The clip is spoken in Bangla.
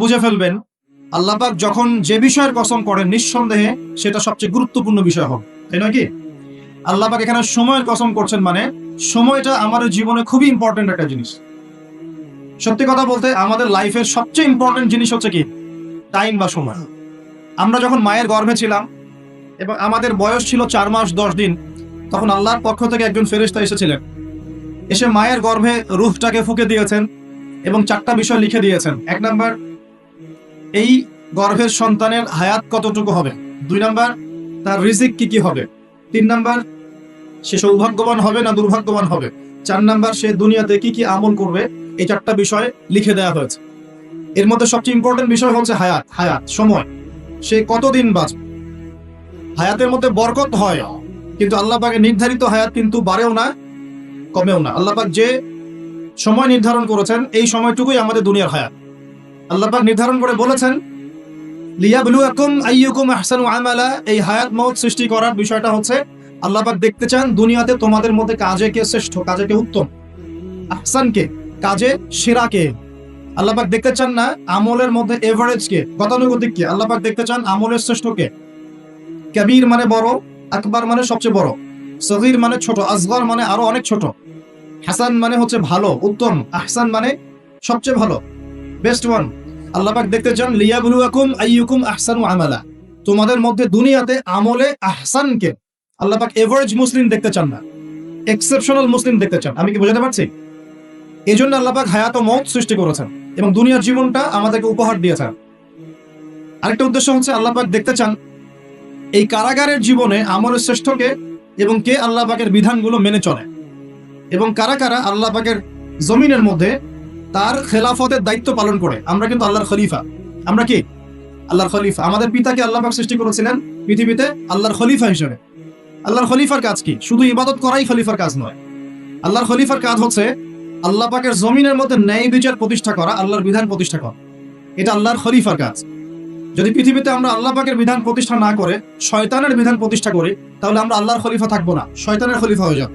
বুঝে ফেলবেন আল্লাহ পাক যখন যে বিষয়ের কসম করেন নিঃসন্দেহে সেটা সবচেয়ে গুরুত্বপূর্ণ বিষয় হবে, তাই নয় কি? আল্লাহ পাক এখানে সময়ের কসম করছেন, মানে সময়টা আমাদের জীবনে খুবই ইম্পর্টেন্ট একটা জিনিস। সত্যি কথা বলতে আমাদের লাইফের সবচেয়ে ইম্পর্টেন্ট জিনিস হচ্ছে কি? টাইম বা সময়। আমরা যখন মায়ের গর্ভে ছিলাম এবং আমাদের বয়স ছিল 4 মাস 10 দিন, তখন আল্লাহর পক্ষ থেকে একজন ফেরেশতা এসেছিলেন, এসে মায়ের গর্ভে রূহটাকে ফুঁকে দিয়েছেন এবং 4টা বিষয় লিখে দিয়েছেন। 1 নাম্বার, এই গর্ভের সন্তানের হায়াত কতটুকু হবে। 2 নাম্বার, তার রিজিক কি কি হবে। 3 নাম্বার, সে সৌভাগ্যবান হবে না দুর্ভাগ্যবান হবে। 4 নাম্বার, সে দুনিয়াতে কি কি আমল করবে। এই 4টা বিষয় লিখে দেওয়া হয়েছে। এর মধ্যে সবচেয়ে ইম্পর্টেন্ট বিষয় হচ্ছে হায়াত, সময়। সে কতদিন বাঁচবে। হায়াতের মধ্যে বরকত হয়, কিন্তু আল্লাহ পাকের নির্ধারিত হায়াত কিন্তু বাড়েও না কমেও না। আল্লাহ পাক যে সময় নির্ধারণ করেছেন এই সময়টুকুই আমাদের দুনিয়ার হায়াত। আল্লাহ পাক নির্ধারণ করে বলেছেন লিয়াবলুয়াকুম আইয়ুকুম আহসানু আমালা। এই হায়াত মওত সৃষ্টি করার বিষয়টা হচ্ছে আল্লাহ পাক দেখতে চান দুনিয়াতে তোমাদের মধ্যে কাজে কে শ্রেষ্ঠ, কাজে কে উত্তম, আহসান কে, কাজে সেরা কে। আল্লাহ পাক দেখতে চান না আমলের মধ্যে এভারেজ কে, গতানুগতিক কে। আল্লাহ পাক দেখতে চান আমলের শ্রেষ্ঠ কে। কাবীর মানে বড়, আকবার মানে সবচেয়ে বড়, সগীর মানে ছোট, আসগর মানে আরো অনেক ছোট, হাসান মানে হচ্ছে ভালো উত্তম, আহসান মানে সবচেয়ে ভালো, বেস্ট ওয়ান। আল্লাহ পাক দেখতে চান লিয়াবলুয়াকুম আইয়ুকুম আহসানু আমালা, তোমাদের মধ্যে দুনিয়াতে আমলে আহসান কে। আল্লাহ পাক এভারেজ মুসলিম দেখতে চান না, এক্সেপশনাল মুসলিম দেখতে চান। আমি কি বোঝাতে পারছি? এই জন্য আল্লাহ পাক হায়াত ও মওত সৃষ্টি করেছেন এবং দুনিয়ার জীবনটা আমাদেরকে উপহার দিয়েছেন। আরেকটা উদ্দেশ্য হচ্ছে আল্লাহ পাক দেখতে চান এই কারাগারের জীবনে আমলের শ্রেষ্ঠকে এবং কে আল্লাহ পাকের বিধানগুলো মেনে চলে, এবং কারা কারা আল্লাহ পাকের জমিনের মধ্যে তার খেলাফতের দায়িত্ব পালন করে। আমরা কিন্তু আল্লাহর খলিফা। আমরা কি? আল্লাহর খলিফা। আমাদের পিতাকে আল্লাহ পাক সৃষ্টি করেছিলেন পৃথিবীতে আল্লাহর খলিফা হিসেবে। আল্লাহর খলিফার কাজ কি? শুধু ইবাদত করাই খলিফার কাজ নয়। আল্লাহর খলিফার কাজ হচ্ছে আল্লাহ পাকের জমিনের মধ্যে ন্যায় বিচার প্রতিষ্ঠা করা, আল্লাহর বিধান প্রতিষ্ঠা করা। এটা আল্লাহর খলিফার কাজ। যদি পৃথিবীতে আমরা আল্লাহ পাকের বিধান প্রতিষ্ঠা না করে শয়তানের বিধান প্রতিষ্ঠা করি, তাহলে আমরা আল্লাহর খলিফা থাকবো না, শয়তানের খলিফা হয়ে যাব।